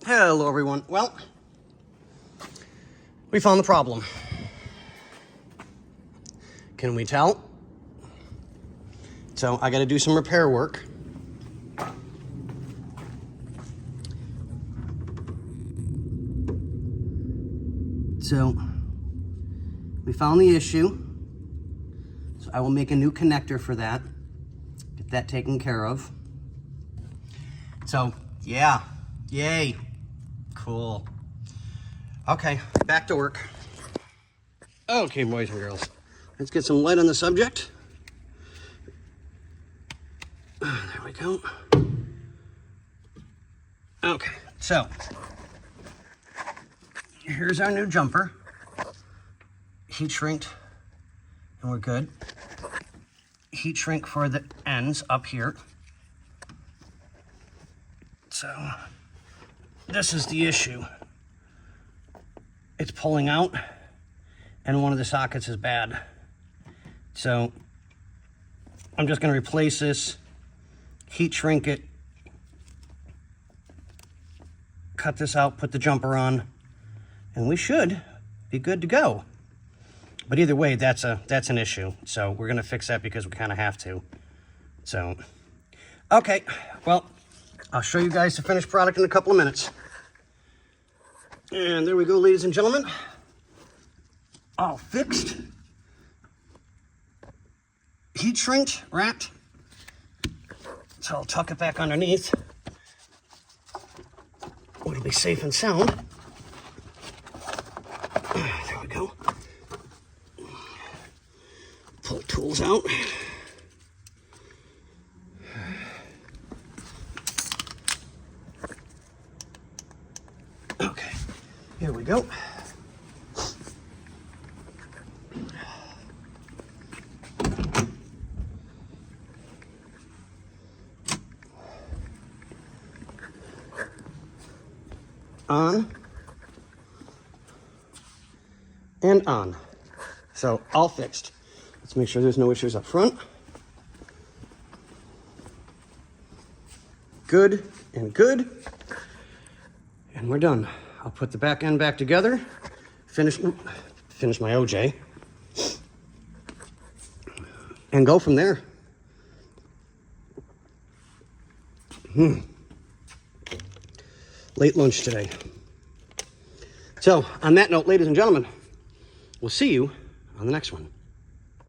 Hello everyone. Well, we found the problem. Can we tell? So I got to do some repair work. So we found the issue. So I will make a new connector for that. Get that taken care of. So yeah, yay. Cool. Okay, back to work. Okay, boys and girls, let's get some light on the subject. There we go. Okay, so here's our new jumper. Heat shrinked, and we're good. Heat shrink for the ends up here. So this is the issue. It's pulling out, and one of the sockets is bad. So I'm just going to replace this, heat shrink it, cut this out, put the jumper on, and we should be good to go. But either way, that's an issue. So we're going to fix that because we kind of have to. So, okay, well, I'll show you guys the finished product in a couple of minutes. And there we go, ladies and gentlemen. All fixed. Heat shrinked, wrapped. So I'll tuck it back underneath. It'll be safe and sound. There we go. Pull the tools out. Okay, here we go. On and on. So all fixed. Let's make sure there's no issues up front. Good and good. And we're done. I'll put the back end back together, finish my OJ, and go from there. Late lunch today. So, on that note, ladies and gentlemen, we'll see you on the next one.